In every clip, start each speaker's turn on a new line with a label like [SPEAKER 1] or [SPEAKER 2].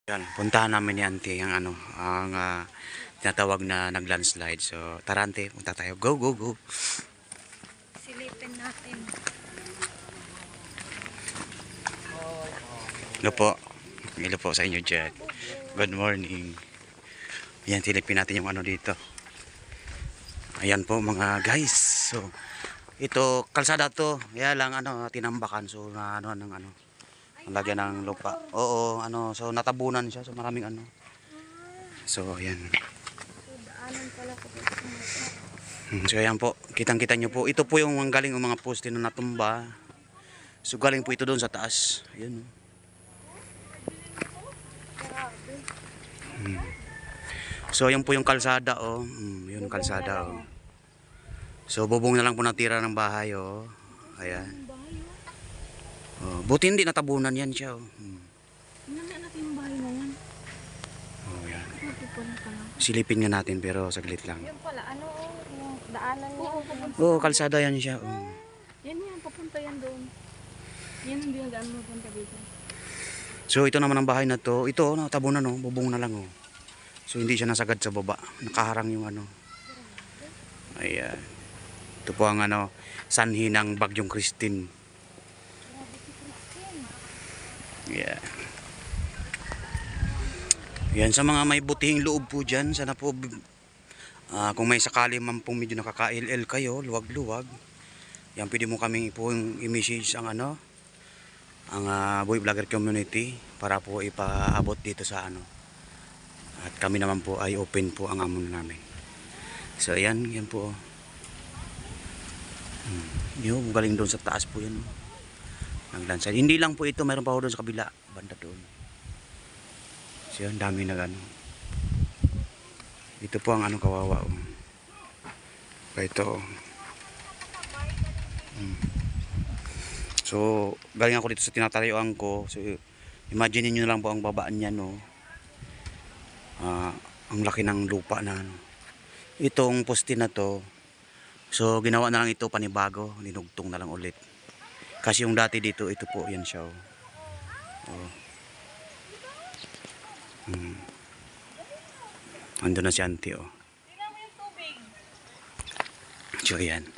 [SPEAKER 1] Yan, puntahan namin ni Auntie ang tinatawag na nag-landslide. So, tara Auntie, punta tayo. Go, go, go.
[SPEAKER 2] Silipin natin.
[SPEAKER 1] Hello po. Hello po sa inyo dyan. Good morning. Yan, silipin natin yung dito. Ayan po mga guys. So, ito, kalsada to. Kaya lang, tinambakan. So, nalagyan ng lupa. Oo, so natabunan siya. So, maraming So, ayan.
[SPEAKER 2] Daanan pala ko.
[SPEAKER 1] So ayan po, kitang-kita nyo po. Ito po yung galing ng mga poste na natumba. So galing po ito doon sa taas. Ayan. So ayan po yung kalsada oh. Yun kalsada oh. So bubong na lang po natira ng bahay oh. Ayan. Oh, buti hindi natabunan yan siya oh.
[SPEAKER 2] Tingnan natin yung bahay na yan.
[SPEAKER 1] Oh, yan.
[SPEAKER 2] Ito pala.
[SPEAKER 1] Silipin nga natin pero saglit lang.
[SPEAKER 2] Yung pala, yung daanan niya.
[SPEAKER 1] Oh, kalsada yan siya oh.
[SPEAKER 2] Yan, papunta yan doon. Yan ang dinadaan mo punta dito.
[SPEAKER 1] So ito naman ang bahay na to. Ito natabunan oh, bubong na lang oh. So hindi siya nasagad sa baba. Nakaharang yung Ayan. Ito po ang sanhi ng Bagyong Christine. Yeah. Yan sa mga may butihing loob po dyan. Sana po kung may sakali man pong medyo nakaka-LL kayo, luwag-luwag. Yan pwede mo kaming po i-message ang Boy Vlogger Community para po ipaabot dito sa At kami naman po ay open po ang amon namin. So ayan, yan po. Yung galing doon sa taas po yan. Ang landslide. Hindi lang po ito, mayroon pa po doon sa kabila, banda doon. So yan, dami na Ito po ang kawawa. Ito. So, galing ako dito sa tinatayuan ko. So, imagine niyo lang po ang babaan niya no. Ang laki ng lupa na Itong poste na to. So ginawa na lang ito panibago, dinugtong na lang ulit. Kasi yung dati dito, ito po yan siya. Oh. Ando na si Auntie oh. So yan.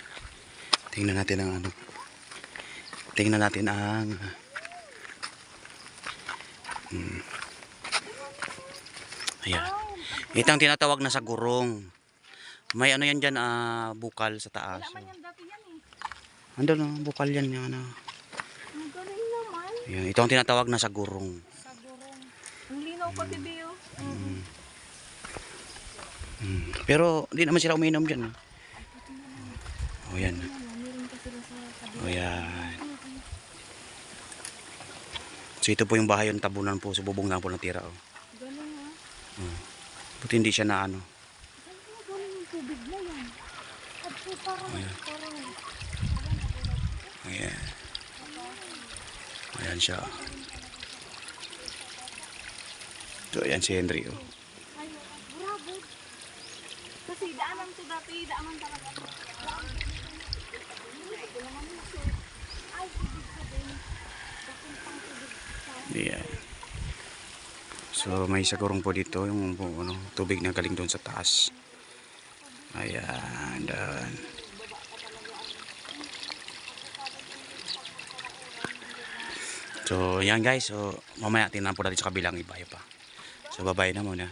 [SPEAKER 1] Tingnan natin ang Tingnan natin ang Ayan. Ito ang tinatawag na sa gurong. May yan dyan, bukal sa taas.
[SPEAKER 2] Wala man yan dati yan eh.
[SPEAKER 1] Ando no, bukal yan yung
[SPEAKER 2] Ang galing naman.
[SPEAKER 1] Ayan, ito ang tinatawag na sa gurong.
[SPEAKER 2] Sa gurong. Ang linaw pati Bio.
[SPEAKER 1] Pero hindi naman sila uminom dyan. O yan. O yan. So ito po yung bahay yung tabunan po. So bubong na po natira. Oh.
[SPEAKER 2] Galing ha.
[SPEAKER 1] Buti hindi siya na
[SPEAKER 2] Galing yung tubig na yan. At parang.
[SPEAKER 1] Ayan. Ayan siya. So ayan si Henry. Oh.
[SPEAKER 2] Ay, bravo. Kasi daanan to dati. Daanan talaga. Ay, tubig ka din. Papuntang tubig sa.
[SPEAKER 1] Ayan. So may sagurong po dito yung tubig na galing doon sa taas. Ayan, doon. So yan guys, so mamaya tingnan po natin sa kabilang iba pa. So bye-bye na muna.